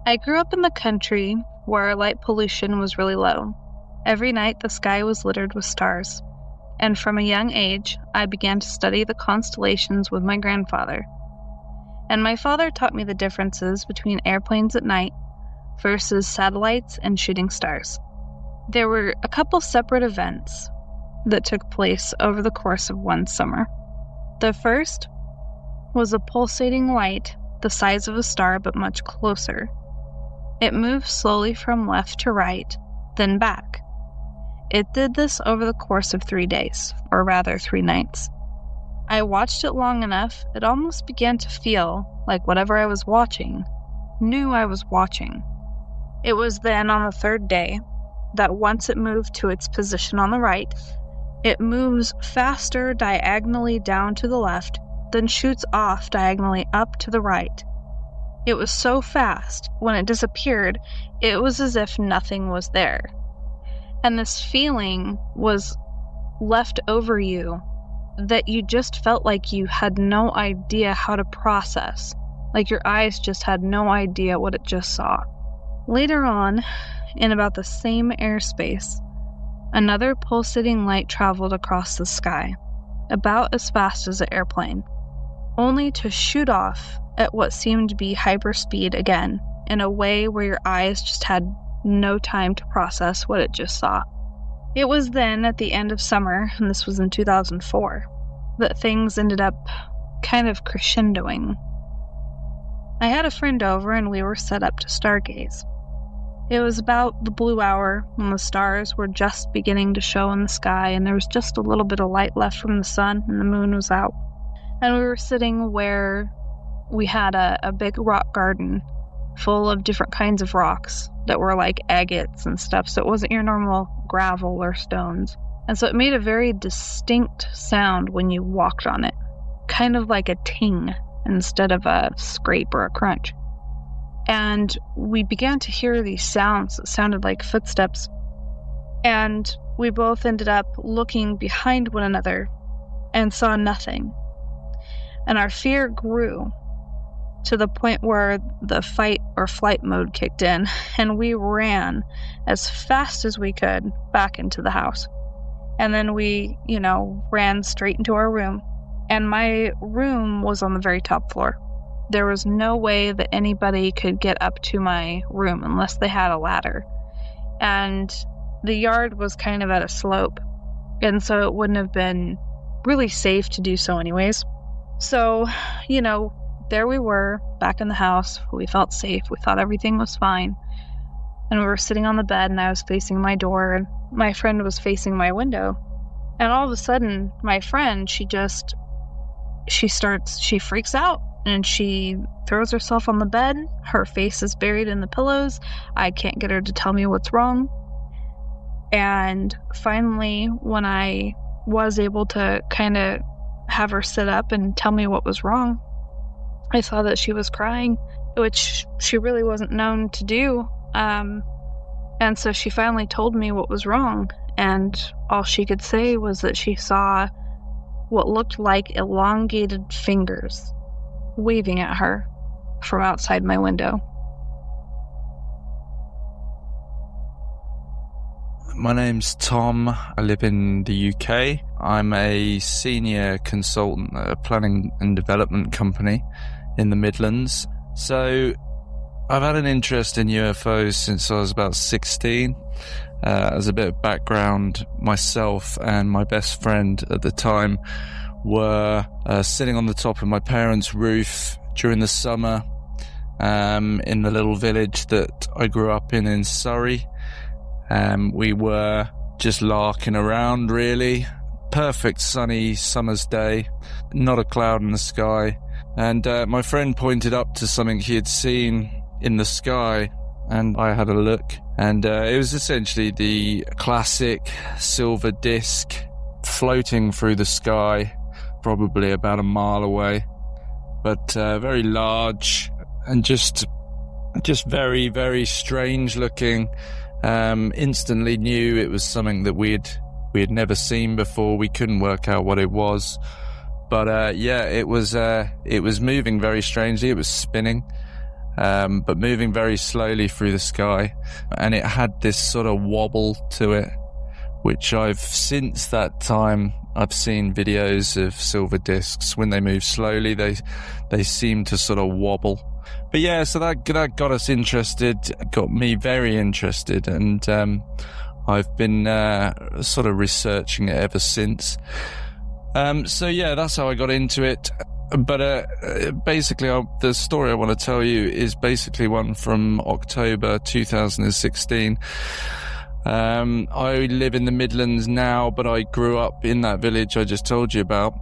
I grew up in the country where light pollution was really low. Every night the sky was littered with stars, and from a young age I began to study the constellations with my grandfather. And my father taught me the differences between airplanes at night versus satellites and shooting stars. There were a couple separate events that took place over the course of one summer. The first was a pulsating light the size of a star but much closer. It moved slowly from left to right, then back. It did this over the course of 3 days, or rather 3 nights. I watched it long enough, it almost began to feel like whatever I was watching knew I was watching. It was then on the 3rd day that once it moved to its position on the right, it moves faster diagonally down to the left, then shoots off diagonally up to the right. It was so fast, when it disappeared, it was as if nothing was there. And this feeling was left over you that you just felt like you had no idea how to process, like your eyes just had no idea what it just saw. Later on, in about the same airspace, another pulsating light traveled across the sky, about as fast as an airplane, only to shoot off at what seemed to be hyperspeed again, in a way where your eyes just had no time to process what it just saw. It was then, at the end of summer, and this was in 2004, that things ended up kind of crescendoing. I had a friend over and we were set up to stargaze. It was about the blue hour when the stars were just beginning to show in the sky and there was just a little bit of light left from the sun and the moon was out. And we were sitting where we had a big rock garden full of different kinds of rocks that were like agates and stuff, so it wasn't your normal gravel or stones. And so it made a very distinct sound when you walked on it, kind of like a ting instead of a scrape or a crunch. And we began to hear these sounds that sounded like footsteps. And we both ended up looking behind one another and saw nothing. And our fear grew to the point where the fight or flight mode kicked in, and we ran as fast as we could back into the house. And then we, ran straight into our room. And my room was on the very top floor. There was no way that anybody could get up to my room unless they had a ladder. And the yard was kind of at a slope, and so it wouldn't have been really safe to do so anyways. So, there we were, back in the house. We felt safe. We thought everything was fine. And we were sitting on the bed, and I was facing my door, and my friend was facing my window. And all of a sudden, my friend, she freaks out, and she throws herself on the bed. Her face is buried in the pillows. I can't get her to tell me what's wrong. And finally, when I was able to kind of have her sit up and tell me what was wrong, I saw that she was crying, which she really wasn't known to do. And so she finally told me what was wrong. And all she could say was that she saw what looked like elongated fingers waving at her from outside my window. My name's Tom. I live in the UK. I'm a senior consultant at a planning and development company in the Midlands. So I've had an interest in UFOs since I was about 16. As a bit of background, myself and my best friend at the time were sitting on the top of my parents' roof during the summer in the little village that I grew up in Surrey. We were just larking around, really. Perfect sunny summer's day, not a cloud in the sky. And my friend pointed up to something he had seen in the sky, and I had a look. And it was essentially the classic silver disc floating through the sky, probably about a mile away, but very large and just very, very strange looking. Instantly knew it was something that we had never seen before. We couldn't work out what it was, but it was moving very strangely. It was spinning, but moving very slowly through the sky. And it had this sort of wobble to it, which since that time, I've seen videos of silver discs. When they move slowly, they seem to sort of wobble. But yeah, so that got us interested, got me very interested, and I've been sort of researching it ever since. So yeah, that's how I got into it. But basically, the story I want to tell you is basically one from October 2016. I live in the Midlands now, but I grew up in that village I just told you about.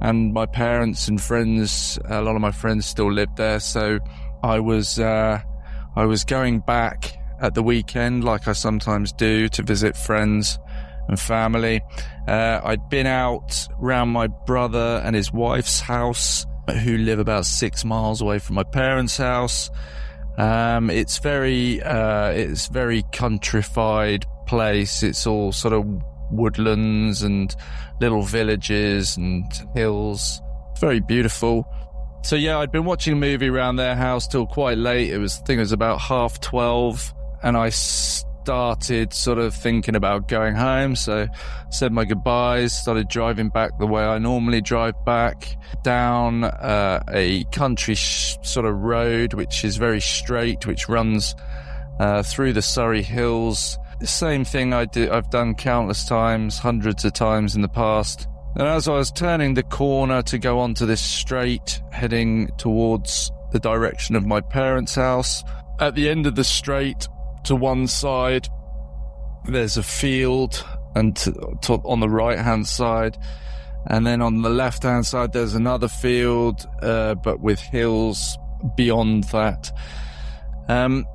And my parents and friends, a lot of my friends still lived there. So I was going back at the weekend, like I sometimes do, to visit friends and family. I'd been out round my brother and his wife's house, who live about 6 miles away from my parents' house. It's very countrified place. It's all sort of woodlands and little villages and hills. It's very beautiful. So yeah, I'd been watching a movie around their house till quite late. I think it was about 12:30, and I started sort of thinking about going home. So said my goodbyes, started driving back the way I normally drive back, down a country sort of road, which is very straight, which runs through the Surrey hills. The same thing I've done countless times, hundreds of times in the past. And as I was turning the corner to go onto this straight, heading towards the direction of my parents' house, at the end of the straight, to one side, there's a field, and on the right-hand side, and then on the left-hand side, there's another field, but with hills beyond that.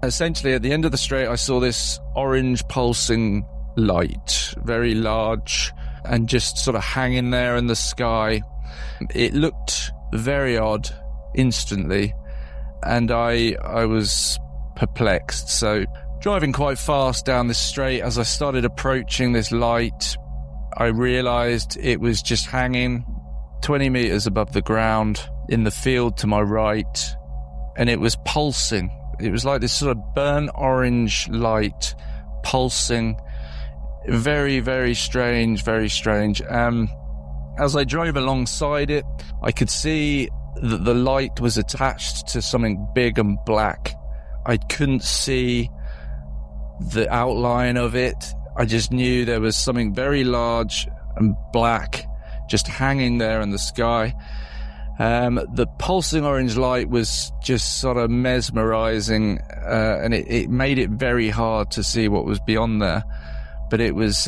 Essentially, at the end of the straight, I saw this orange pulsing light, very large, and just sort of hanging there in the sky. It looked very odd instantly, and I was perplexed. So driving quite fast down this straight, as I started approaching this light, I realized it was just hanging 20 meters above the ground in the field to my right, and it was pulsing. It was like this sort of burnt orange light pulsing. Very, very strange, very strange. As I drove alongside it, I could see that the light was attached to something big and black. I couldn't see the outline of it. I just knew there was something very large and black just hanging there in the sky. The pulsing orange light was just sort of mesmerizing, and it made it very hard to see what was beyond there. But it was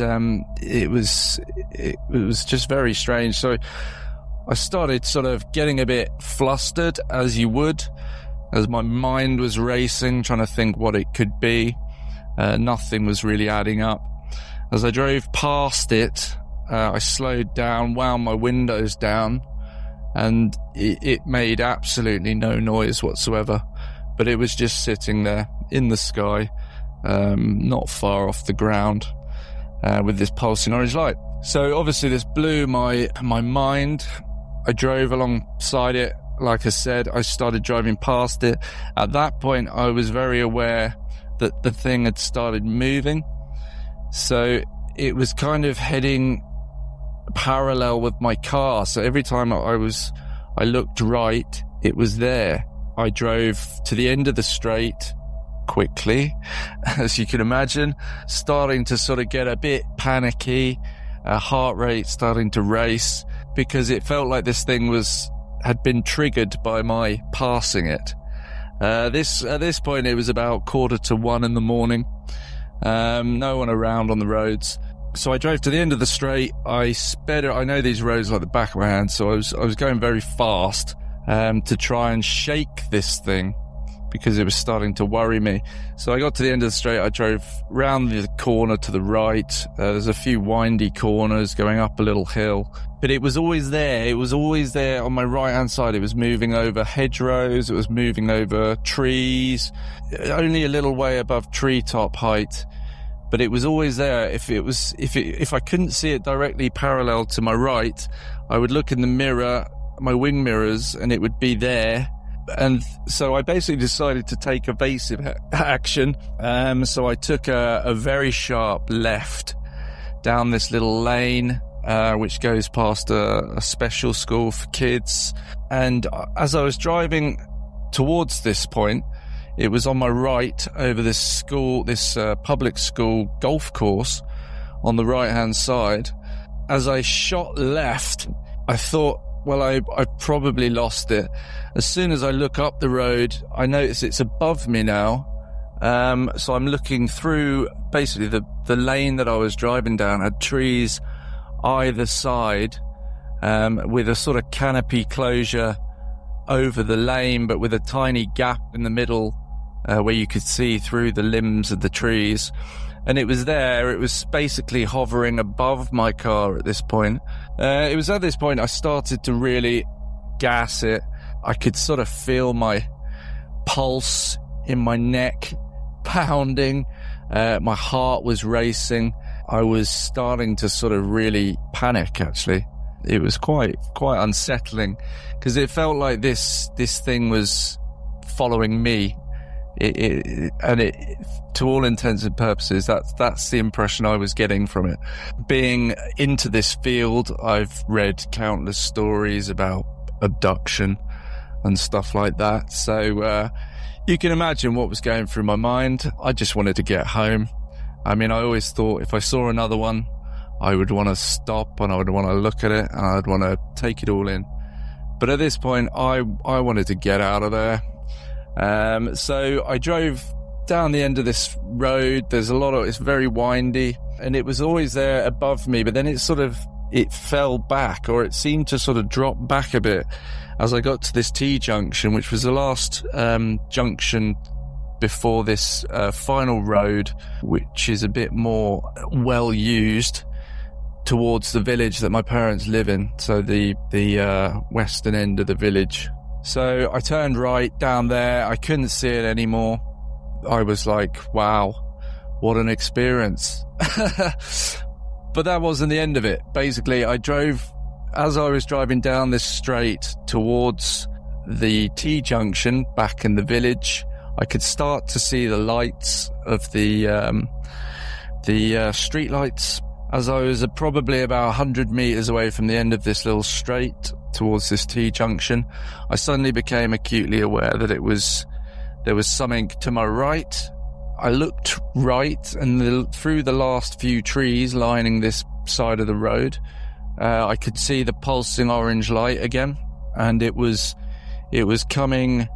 just very strange. So I started sort of getting a bit flustered, as you would, as my mind was racing, trying to think what it could be. Nothing was really adding up. As I drove past it, I slowed down, wound my windows down, and it made absolutely no noise whatsoever. But it was just sitting there in the sky, not far off the ground, with this pulsing orange light. So obviously this blew my mind. I drove alongside it. Like I said, I started driving past it. At that point, I was very aware that the thing had started moving. So it was kind of heading parallel with my car. So every time I looked right, it was there. I drove to the end of the straight quickly, as you can imagine, starting to sort of get a bit panicky, heart rate starting to race, because it felt like this thing had been triggered by my passing it. At this point, it was about 1:45 in the morning. No one around on the roads. So I drove to the end of the straight. I sped it. I know these roads like the back of my hand, so I was going very fast to try and shake this thing, because it was starting to worry me. So I got to the end of the straight. I drove round the corner to the right. There's a few windy corners going up a little hill, but it was always there. It was always there on my right-hand side. It was moving over hedgerows. It was moving over trees, only a little way above treetop height. But it was always there. If I couldn't see it directly parallel to my right, I would look in the mirror, my wing mirrors, and it would be there. And so I basically decided to take evasive action. So I took a very sharp left down this little lane, which goes past a special school for kids. And as I was driving towards this point, it was on my right over this school, this public school golf course on the right-hand side. As I shot left, I thought, well, I probably lost it. As soon as I look up the road, I notice it's above me now. So I'm looking through, basically the lane that I was driving down had trees either side, with a sort of canopy closure over the lane, but with a tiny gap in the middle, where you could see through the limbs of the trees. And it was there, it was basically hovering above my car at this point. It was at this point I started to really gas it. I could sort of feel my pulse in my neck pounding. My heart was racing. I was starting to sort of really panic, actually. It was quite unsettling, because it felt like this thing was following me. It to all intents and purposes, that's the impression I was getting from it. Being into this field, I've read countless stories about abduction and stuff like that. So you can imagine what was going through my mind. I just wanted to get home. I mean, I always thought if I saw another one, I would want to stop and I would want to look at it and I'd want to take it all in. But at this point, I wanted to get out of there. So I drove down the end of this road. It's very windy, and it was always there above me, but then it fell back, or it seemed to sort of drop back a bit as I got to this T-junction, which was the last junction before this final road, which is a bit more well used towards the village that my parents live in, so the western end of the village. So I turned right down there. I couldn't see it anymore. I was like, wow, what an experience. But that wasn't the end of it. Basically, as I was driving down this straight towards the T-junction back in the village, I could start to see the lights of the street lights. As I was probably about 100 meters away from the end of this little straight towards this T-junction, I suddenly became acutely aware that there was something to my right. I looked right, and through the last few trees lining this side of the road, I could see the pulsing orange light again, and it was coming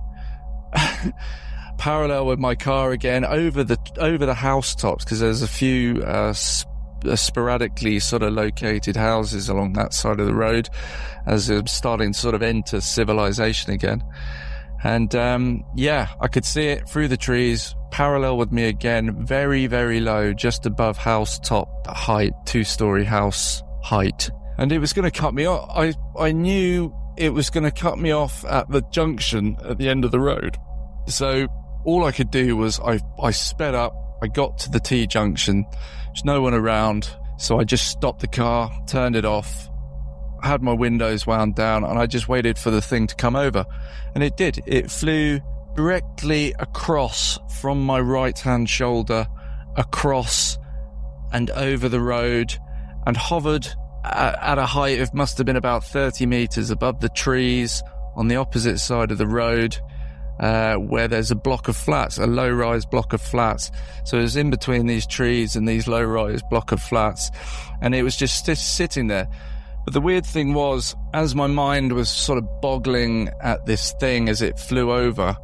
parallel with my car again over the housetops, because there's a few sporadically sort of located houses along that side of the road as I'm starting to sort of enter civilization again. And I could see it through the trees, parallel with me again, very, very low, just above house top height, 2-story house height. And it was going to cut me off. I knew it was going to cut me off at the junction at the end of the road. So all I could do was I sped up. I got to the T-junction. There's no one around. So I just stopped the car, turned it off, had my windows wound down, and I just waited for the thing to come over. And it did. It flew directly across from my right-hand shoulder, across and over the road, and hovered at a height of must have been about 30 meters above the trees on the opposite side of the road, where there's a block of flats, a low-rise block of flats. So it was in between these trees and these low-rise block of flats, and it was just sitting there. But the weird thing was, as my mind was sort of boggling at this thing as it flew over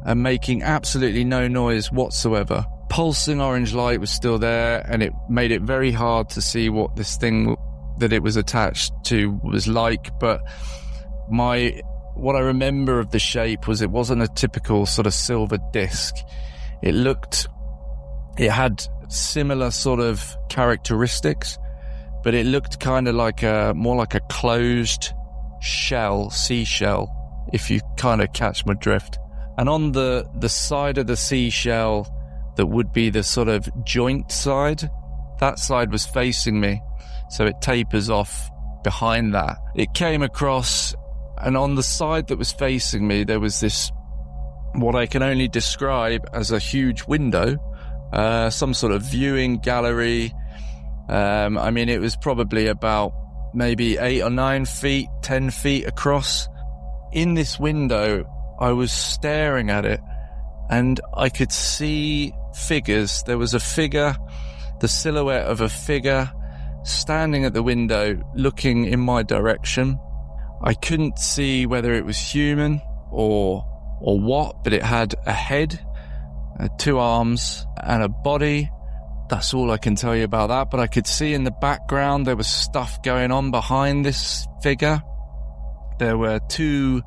and making absolutely no noise whatsoever, pulsing orange light was still there, and it made it very hard to see what this thing that it was attached to was like. But what I remember of the shape was it wasn't a typical sort of silver disc. It had similar sort of characteristics, but it looked kind of like more like a closed seashell, if you kind of catch my drift. And on the side of the seashell that would be the sort of joint side, that side was facing me, so it tapers off behind that. It came across And on the side that was facing me, there was this, what I can only describe as a huge window, some sort of viewing gallery. I mean, it was probably about maybe 8 or 9 feet, 10 feet across. In this window, I was staring at it, and I could see figures. There was a figure, the silhouette of a figure, standing at the window, looking in my direction. I couldn't see whether it was human or what, but it had a head, 2 arms, and a body. That's all I can tell you about that. But I could see in the background there was stuff going on behind this figure. There were 2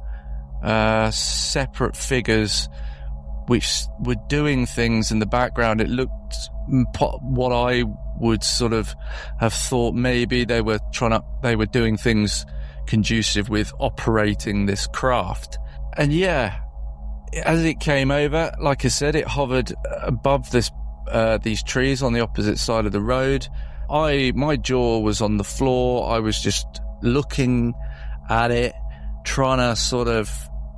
separate figures which were doing things in the background. It looked what I would sort of have thought maybe they were doing things conducive with operating this craft. And yeah, as it came over, like I said, it hovered above these trees on the opposite side of the road. My jaw was on the floor. I was just looking at it, trying to sort of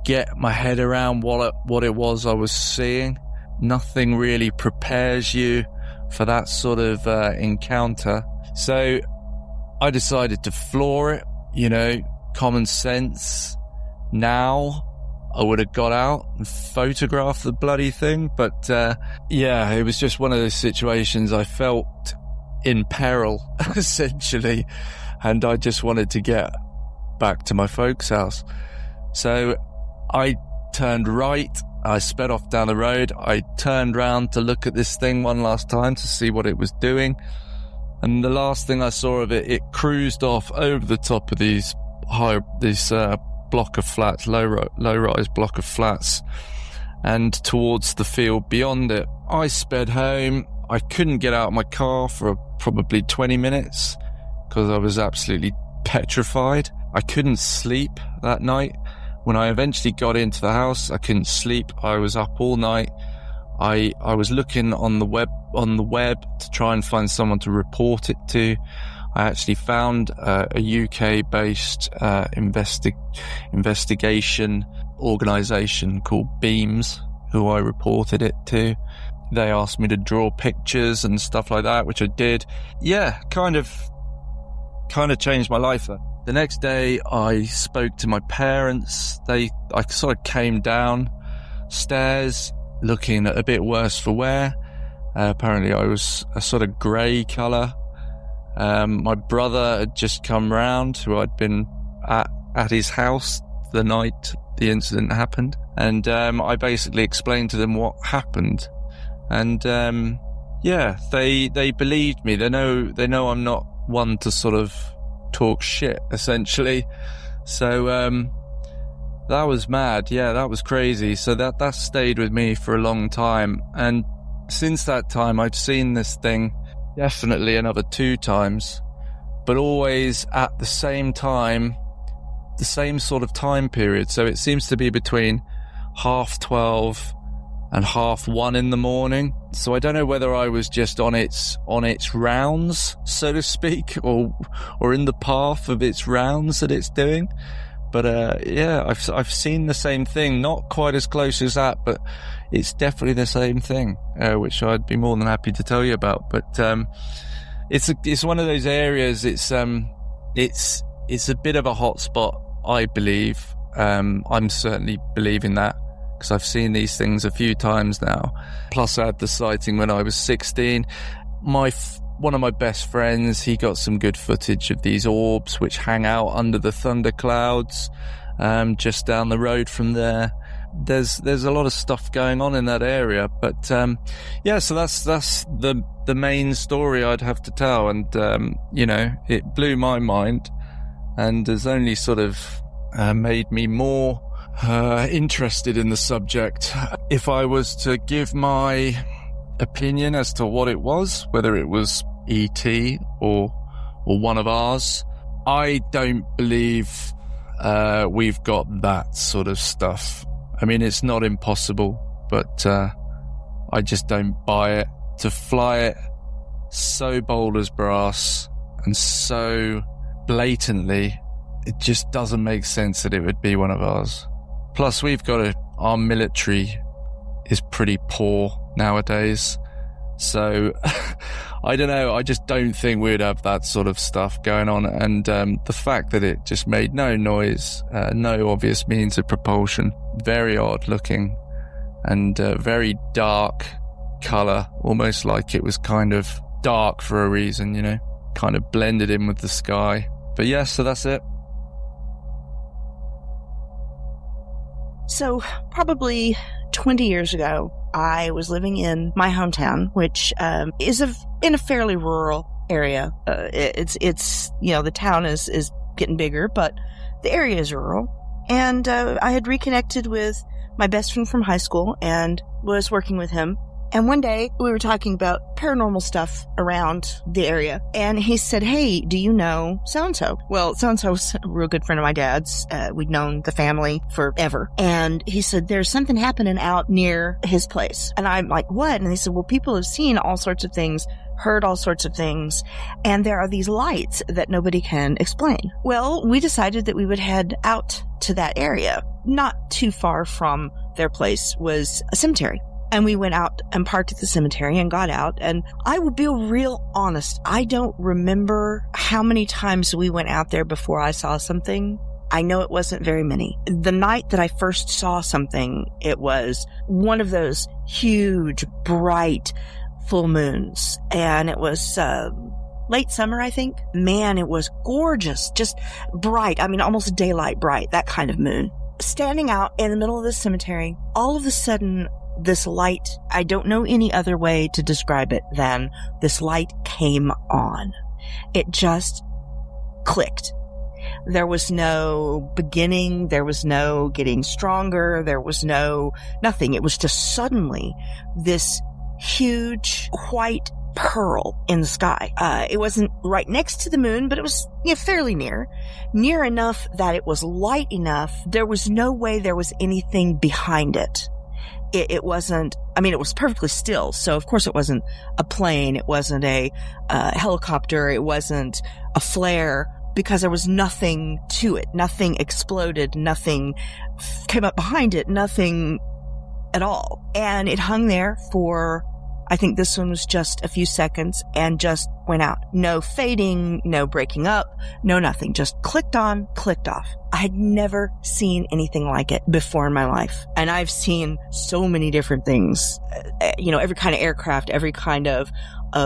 get my head around what it was I was seeing. Nothing really prepares you for that sort of encounter. So I decided to floor it, common sense. Now I would have got out and photographed the bloody thing. But yeah, it was just one of those situations. I felt in peril, essentially, and I just wanted to get back to my folks' house. So I turned right. I sped off down the road. I turned round to look at this thing one last time to see what it was doing. And the last thing I saw of it, it cruised off over the top of this block of flats, low-rise block of flats, and towards the field beyond it. I sped home. I couldn't get out of my car for probably 20 minutes because I was absolutely petrified. I couldn't sleep that night. When I eventually got into the house, I couldn't sleep. I was up all night. I was looking on the web to try and find someone to report it to. I actually found a UK-based investigation organisation called Beams, who I reported it to. They asked me to draw pictures and stuff like that, which I did. Yeah, kind of changed my life. The next day, I spoke to my parents. I sort of came down stairs, looking a bit worse for wear. Apparently, I was a sort of grey colour. My brother had just come round, who I'd been at his house the night the incident happened, and I basically explained to them what happened. And yeah, they believed me. They know I'm not one to sort of talk shit, essentially. So that was mad. Yeah, that was crazy. So that stayed with me for a long time. And since that time, I've seen this thing definitely another 2 times, but always at the same time, the same sort of time period. So it seems to be between 12:30 and 1:30 in the morning. So I don't know whether I was just on its rounds, so to speak, or in the path of its rounds that it's doing. But yeah, I've seen the same thing, not quite as close as that, but it's definitely the same thing, which I'd be more than happy to tell you about. But it's one of those areas. It's a bit of a hot spot, I believe. I'm certainly believing that, because I've seen these things a few times now. Plus I had the sighting when I was 16. One of my best friends, he got some good footage of these orbs which hang out under the thunderclouds just down the road from there. There's a lot of stuff going on in that area. But yeah, so that's the main story I'd have to tell. And it blew my mind, and has only sort of made me more interested in the subject. If I was to give my opinion as to what it was, whether it was ET or one of ours, I don't believe we've got that sort of stuff. I mean, it's not impossible, but I just don't buy it. To fly it so bold as brass and so blatantly it just doesn't make sense that it would be one of ours. Plus, our military is pretty poor nowadays. So, I don't know, I just don't think we'd have that sort of stuff going on. And the fact that it just made no noise, no obvious means of propulsion, very odd looking, and very dark colour, almost like it was kind of dark for a reason, you know, kind of blended in with the sky. But yeah, so that's it. So probably 20 years ago, I was living in my hometown, which is in a fairly rural area. It's the town is getting bigger, but the area is rural. And I had reconnected with my best friend from high school and was working with him. And one day we were talking about paranormal stuff around the area. And he said, "Hey, do you know so-and-so?" Well, so-and-so was a real good friend of my dad's. We'd known the family forever. And he said, "There's something happening out near his place." And I'm like, "What?" And he said, "Well, people have seen all sorts of things, heard all sorts of things, and there are these lights that nobody can explain." Well, we decided that we would head out to that area. Not too far from their place was a cemetery. And we went out and parked at the cemetery and got out. And I will be real honest, I don't remember how many times we went out there before I saw something. I know it wasn't very many. The night that I first saw something, it was one of those huge, bright full moons. And it was late summer, I think. Man, it was gorgeous, just bright. I mean, almost daylight bright, that kind of moon. Standing out in the middle of the cemetery, all of a sudden, this light, I don't know any other way to describe it than this light came on. It just clicked. There was no beginning. There was no getting stronger. There was nothing. It was just suddenly this huge white pearl in the sky. It wasn't right next to the moon, but it was fairly near enough that it was light enough. There was no way there was anything behind it. It wasn't, it was perfectly still. So of course it wasn't a plane. It wasn't a helicopter. It wasn't a flare, because there was nothing to it. Nothing exploded. Nothing came up behind it. Nothing at all. And it hung there for, I think this one was just a few seconds, and just went out. No fading, no breaking up, no nothing. Just clicked on, clicked off. I had never seen anything like it before in my life. And I've seen so many different things, every kind of aircraft, every kind of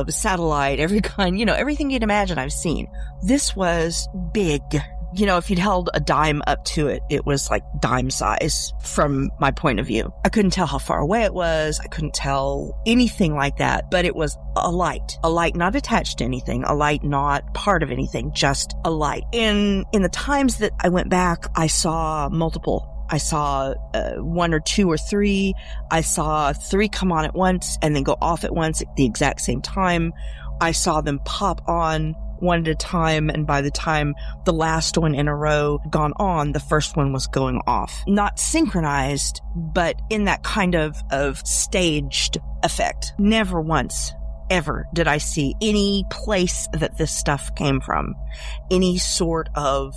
satellite, every kind, everything you'd imagine I've seen. This was big. If you'd held a dime up to it, it was like dime size from my point of view. I couldn't tell how far away it was. I couldn't tell anything like that, but it was a light not attached to anything, a light not part of anything, just a light. In the times that I went back, I saw multiple. I saw one or two or three. I saw three come on at once and then go off at once at the exact same time. I saw them pop on one at a time, and by the time the last one in a row gone on, the first one was going off. Not synchronized, but in that kind of staged effect. Never once, ever did I see any place that this stuff came from. Any sort of...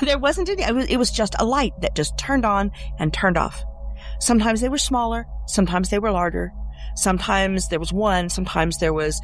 There wasn't any... It was just a light that just turned on and turned off. Sometimes they were smaller, sometimes they were larger. Sometimes there was one, sometimes there was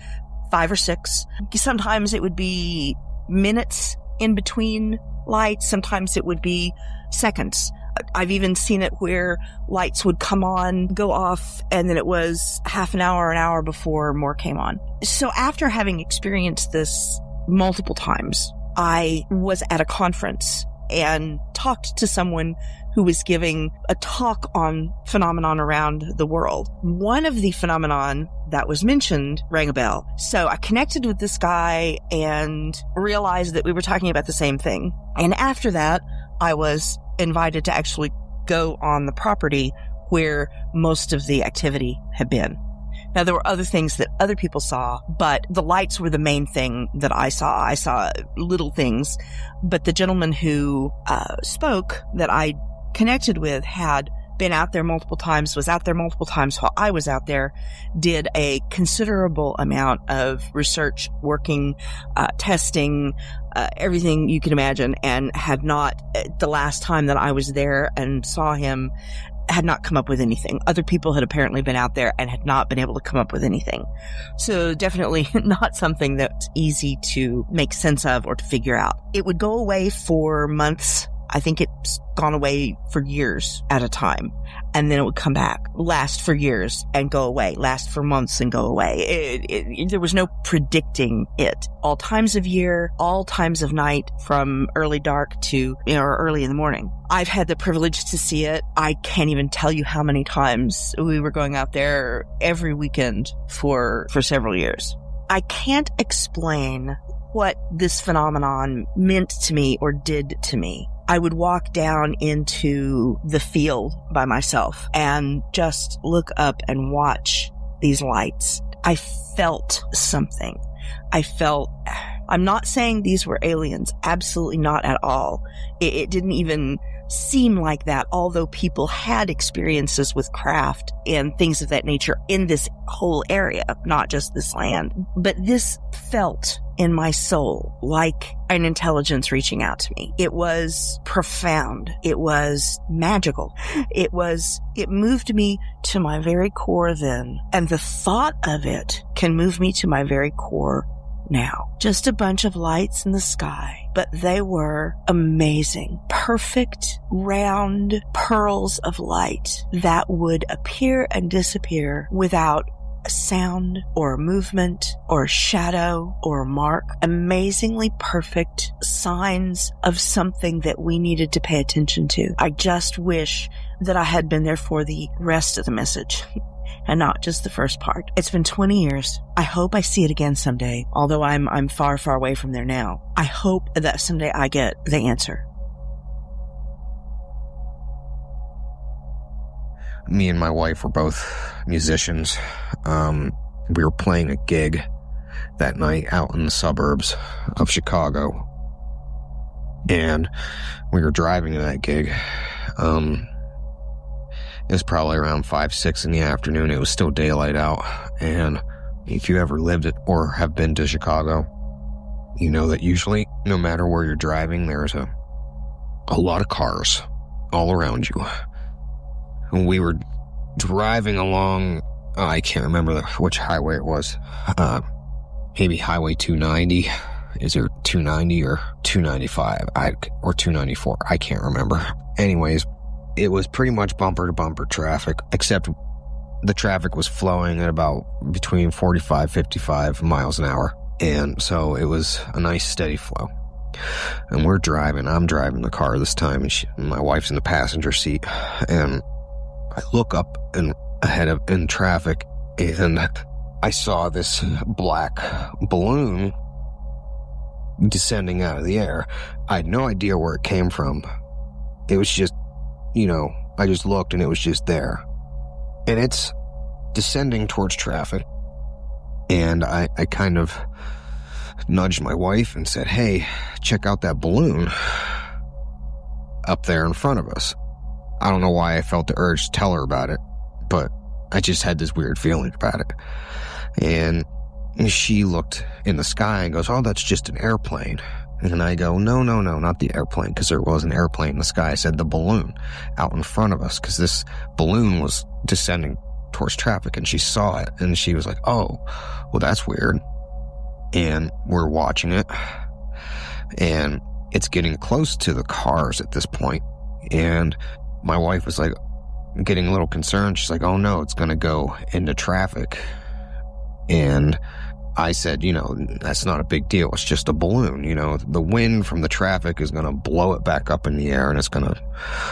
5 or 6. Sometimes it would be minutes in between lights. Sometimes it would be seconds. I've even seen it where lights would come on, go off, and then it was half an hour before more came on. So after having experienced this multiple times, I was at a conference and talked to someone who was giving a talk on phenomenon around the world. One of the phenomenon that was mentioned rang a bell. So I connected with this guy and realized that we were talking about the same thing. And after that, I was invited to actually go on the property where most of the activity had been. Now, there were other things that other people saw, but the lights were the main thing that I saw. I saw little things, but the gentleman who spoke that I connected with had been out there multiple times, was out there multiple times while I was out there, did a considerable amount of research, working, testing, everything you can imagine, and had not, the last time that I was there and saw him, had not come up with anything. Other people had apparently been out there and had not been able to come up with anything. So definitely not something that's easy to make sense of or to figure out. It would go away for months. I think it's gone away for years at a time. And then it would come back, last for years and go away, last for months and go away. There was no predicting it. All times of year, all times of night, from early dark to, or early in the morning. I've had the privilege to see it. I can't even tell you how many times we were going out there every weekend for several years. I can't explain what this phenomenon meant to me or did to me. I would walk down into the field by myself and just look up and watch these lights. I felt something. I'm not saying these were aliens. Absolutely not at all. It didn't even seem like that, although people had experiences with craft and things of that nature in this whole area, not just this land. But this felt in my soul like an intelligence reaching out to me. It was profound. It was magical. It moved me to my very core then. And the thought of it can move me to my very core now. Just a bunch of lights in the sky, but they were amazing. Perfect, round pearls of light that would appear and disappear without a sound or a movement or a shadow or a mark. Amazingly perfect signs of something that we needed to pay attention to. I just wish that I had been there for the rest of the message and not just the first part. It's been 20 years. I hope I see it again someday, although I'm far, far away from there now. I hope that someday I get the answer. Me and my wife were both musicians. We were playing a gig that night out in the suburbs of Chicago. And we were driving to that gig. It was probably around 5, 6 in the afternoon. It was still daylight out. And if you ever lived it or have been to Chicago, you know that usually, no matter where you're driving, there's a lot of cars all around you. And we were driving along, I can't remember which highway it was. Maybe Highway 290. Is there 290 or 295? Or 294? I can't remember. Anyways, it was pretty much bumper to bumper traffic, except the traffic was flowing at about between 45, 55 miles an hour. And so it was a nice steady flow. And I'm driving the car this time, and my wife's in the passenger seat. And I look up in traffic, and I saw this black balloon descending out of the air. I had no idea where it came from. It was just, I just looked and it was just there. And it's descending towards traffic. And I kind of nudged my wife and said, "Hey, check out that balloon up there in front of us." I don't know why I felt the urge to tell her about it, but I just had this weird feeling about it. And she looked in the sky and goes, "Oh, that's just an airplane." And I go, no, not the airplane, because there was an airplane in the sky. I said the balloon out in front of us, because this balloon was descending towards traffic, and she saw it, and she was like, "Oh, well, that's weird." And we're watching it, and it's getting close to the cars at this point. And my wife was like getting a little concerned. She's like, "Oh no, it's going to go into traffic." And I said, that's not a big deal. It's just a balloon. The wind from the traffic is going to blow it back up in the air, and it's going to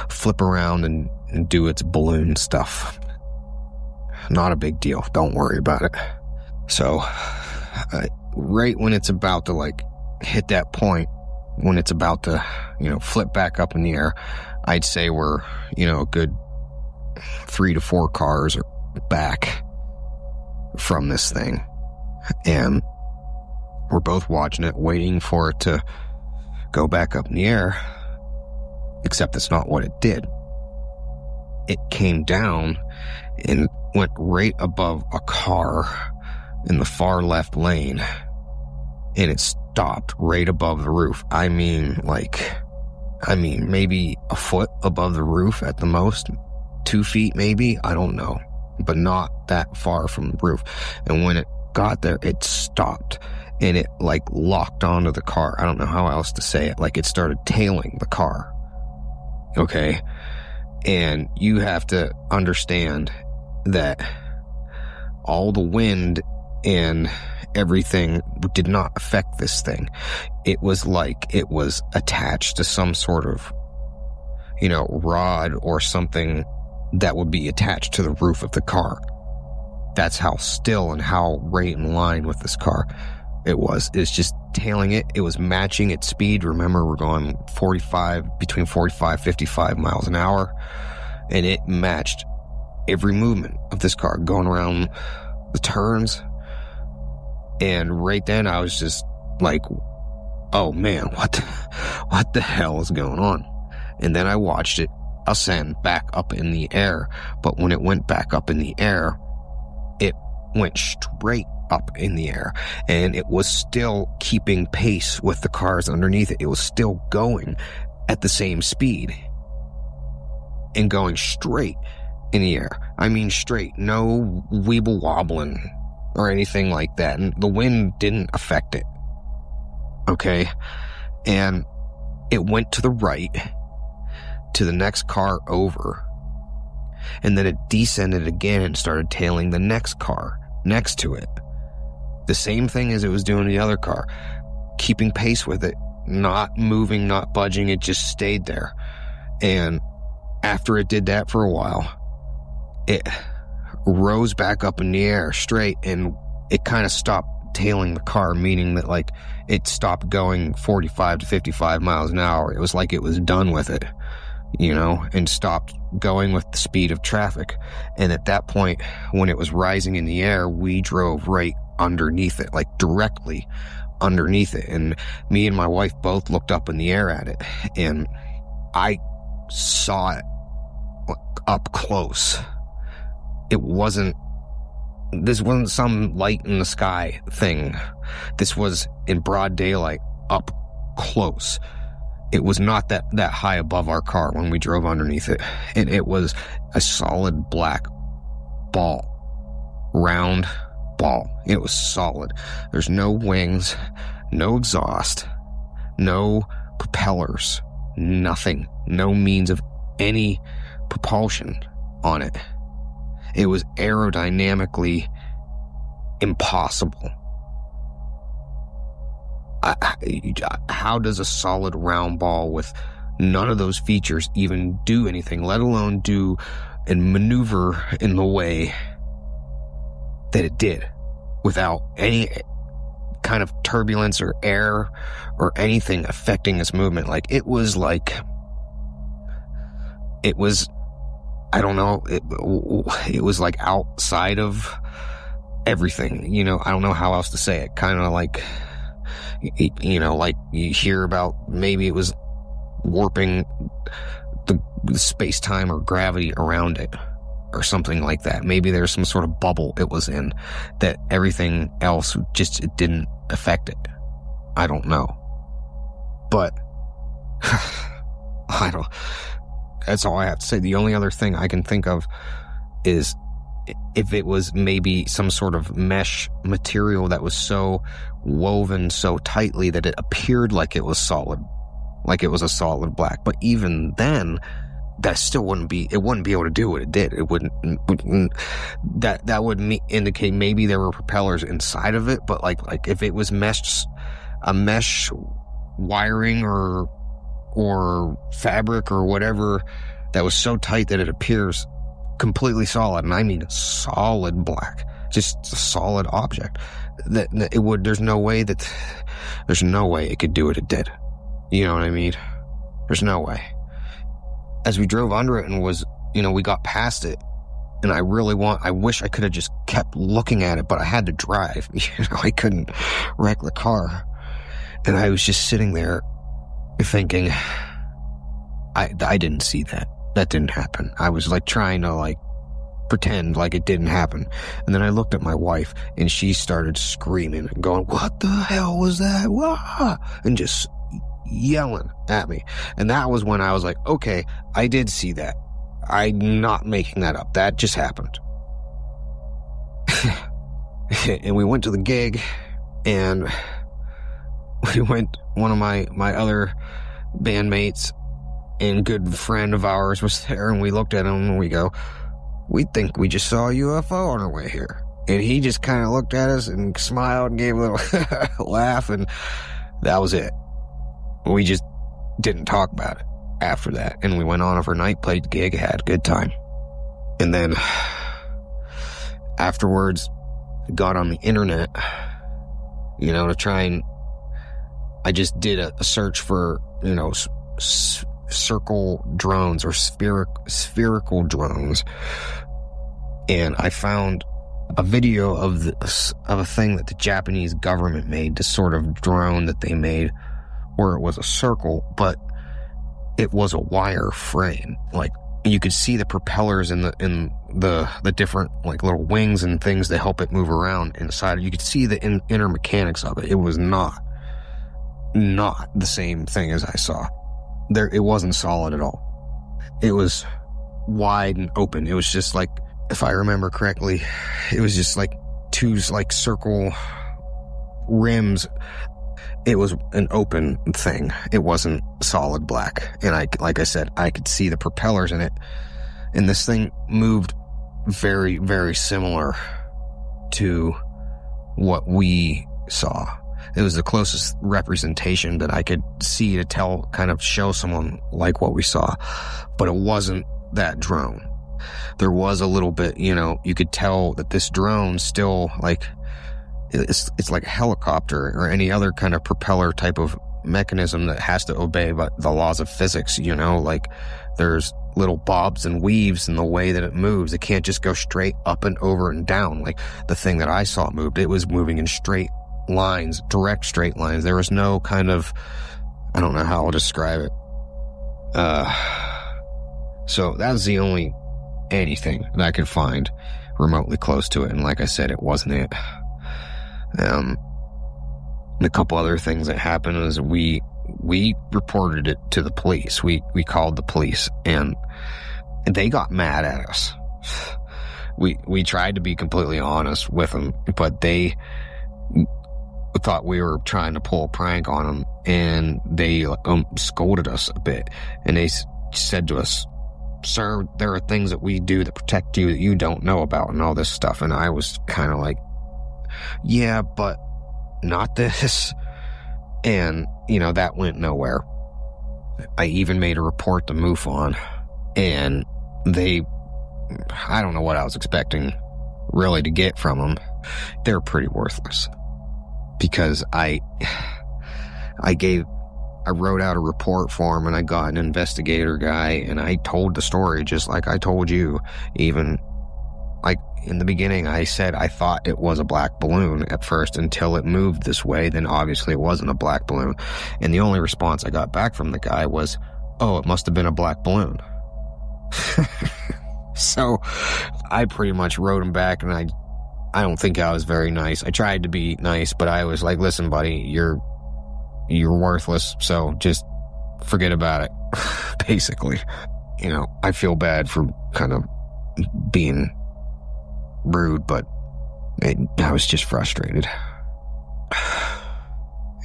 flip around and do its balloon stuff. Not a big deal. Don't worry about it. So, right when it's about to hit that point, when it's about to, flip back up in the air, I'd say we're, a good 3 to 4 cars back from this thing. And we're both watching it, waiting for it to go back up in the air, except that's not what it did. it came down and went right above a car in the far left lane, and it stopped right above the roof. I mean, maybe a foot above the roof at the most, 2 feet maybe, I don't know, but not that far from the roof. And when it got there, it stopped, and it like locked onto the car. I don't know how else to say it. Like, it started tailing the car. Okay? And you have to understand that all the wind and everything did not affect this thing. It was like it was attached to some sort of, rod or something that would be attached to the roof of the car. That's how still and how right in line with this car it was. It's just tailing it. It was matching its speed. Remember, we're going between 45, 55 miles an hour. And it matched every movement of this car going around the turns. And right then I was just like, oh man, what the hell is going on? And then I watched it ascend back up in the air. But when it went back up in the air, it went straight up in the air, and it was still keeping pace with the cars underneath it. It was still going at the same speed and going straight in the air. I mean straight, no weeble wobbling or anything like that. And the wind didn't affect it. Okay? And it went to the right to the next car over. And then it descended again and started tailing the next car next to it. The same thing as it was doing the other car. Keeping pace with it. Not moving, not budging. It just stayed there. And after it did that for a while, it rose back up in the air straight, and it kind of stopped tailing the car, meaning that like it stopped going 45 to 55 miles an hour. It was like it was done with it, and stopped going with the speed of traffic. And at that point, when it was rising in the air, we drove right underneath it, like directly underneath it. And me and my wife both looked up in the air at it, and I saw it up close. This wasn't some light in the sky thing. This was in broad daylight, up close. It was not that high above our car when we drove underneath it. And it was a solid black ball. Round ball. It was solid. There's no wings, no exhaust, no propellers, nothing. No means of any propulsion on it. It was aerodynamically impossible. How does a solid round ball with none of those features even do anything, let alone do and maneuver in the way that it did without any kind of turbulence or air or anything affecting its movement? It was, I don't know, it was like outside of everything, I don't know how else to say it. Kind of like, like you hear about maybe it was warping the space-time or gravity around it or something like that. Maybe there's some sort of bubble it was in that everything else just, it didn't affect it. I don't know. But that's all I have to say. The only other thing I can think of is if it was maybe some sort of mesh material that was so woven so tightly that it appeared like it was solid, like it was a solid black. But even then, that still wouldn't be able to do what it did. It wouldn't that would indicate maybe there were propellers inside of it, but like if it was a mesh wiring or fabric or whatever that was so tight that it appears completely solid, and I mean solid black, just a solid object, that it would, there's no way it could do what it did. You know what I mean? There's no way. As we drove under it and we got past it, and I wish I could have just kept looking at it, but I had to drive. I couldn't wreck the car. And I was just sitting there thinking, I didn't see that. that didn't happen. I was like trying to like pretend like it didn't happen. And then I looked at my wife and she started screaming and going, what the hell was that? Wah! And just yelling at me. And that was when I was like, okay, I did see that. I'm not making that up. That just happened. And we went to the gig, and one of my other bandmates and good friend of ours was there, and we looked at him and we go, we think we just saw a UFO on our way here. And he just kind of looked at us and smiled and gave a little laugh, and that was it. We just didn't talk about it after that. And we went on overnight, played the gig, had a good time. And then afterwards, got on the internet, to try and, I just did a search for, circle drones or spherical drones. And I found a video of a thing that the Japanese government made, this sort of drone that they made where it was a circle, but it was a wire frame. Like, you could see the propellers in the different like little wings and things that help it move around inside. You could see the inner mechanics of it. It was not the same thing as I saw. It wasn't solid at all. It was wide and open. It was just like, if I remember correctly, it was just like two like circle rims. It was an open thing. It wasn't solid black. And like I said, I could see the propellers in it. And this thing moved very, very similar to what we saw. It was the closest representation that I could see to tell, kind of show someone like what we saw. But it wasn't that drone. There was a little bit, you could tell that this drone still like, it's like a helicopter or any other kind of propeller type of mechanism that has to obey the laws of physics, like there's little bobs and weaves in the way that it moves. It can't just go straight up and over and down. Like the thing that I saw moved, it was moving in straight lines, direct straight lines. There was no kind of, I don't know how I'll describe it. So that was the only anything that I could find remotely close to it. And like I said, it wasn't it. And a couple other things that happened is we reported it to the police. We called the police and they got mad at us. We tried to be completely honest with them, but they thought we were trying to pull a prank on them, and they scolded us a bit. And they said to us, "Sir, there are things that we do that protect you that you don't know about," and all this stuff. And I was kind of like, yeah, but not this. And, that went nowhere. I even made a report to MUFON, and I don't know what I was expecting really to get from them. They're pretty worthless. Because I wrote out a report for him, and I got an investigator guy, and I told the story just like I told you. Even like in the beginning, I said I thought it was a black balloon at first until it moved this way. Then obviously it wasn't a black balloon. And the only response I got back from the guy was, "Oh, it must have been a black balloon." So I pretty much wrote him back, and I don't think I was very nice. I tried to be nice, but I was like, "Listen, buddy, you're worthless, so just forget about it." Basically. I feel bad for kind of being rude, but I was just frustrated.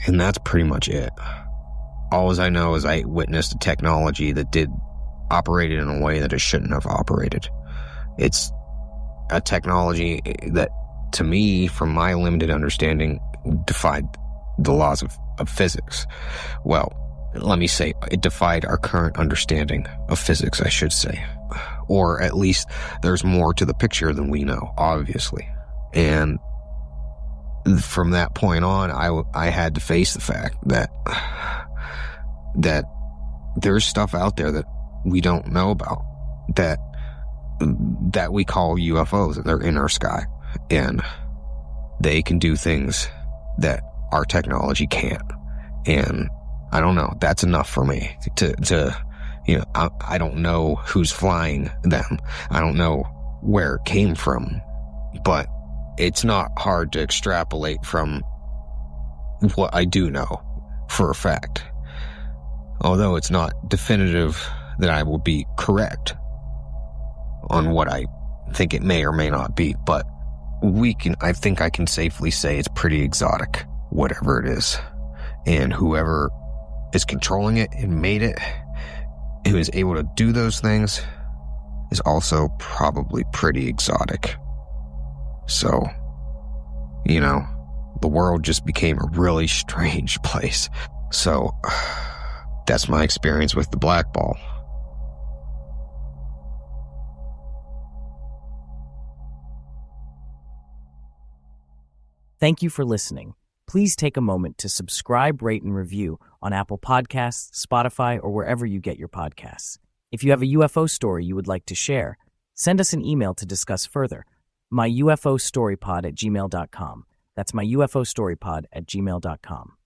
And that's pretty much it. All I know is I witnessed a technology that operated in a way that it shouldn't have operated. It's a technology that, to me, from my limited understanding, defied the laws of physics. Well, let me say, it defied our current understanding of physics, I should say. Or at least there's more to the picture than we know, obviously. And from that point on, I had to face the fact that there's stuff out there that we don't know about, that we call UFOs, that they're in our sky. And they can do things that our technology can't. And I don't know, that's enough for me to You know, I don't know who's flying them. I don't know where it came from, but it's not hard to extrapolate from what I do know for a fact. Although it's not definitive that I will be correct on what I think it may or may not be, but I think I can safely say it's pretty exotic, whatever it is. And whoever is controlling it and made it, who is able to do those things, is also probably pretty exotic. So, you know, the world just became a really strange place. So, that's my experience with the black ball. Thank you for listening. Please take a moment to subscribe, rate, and review on Apple Podcasts, Spotify, or wherever you get your podcasts. If you have a UFO story you would like to share, send us an email to discuss further. myufostorypod@gmail.com. That's myufostorypod@gmail.com.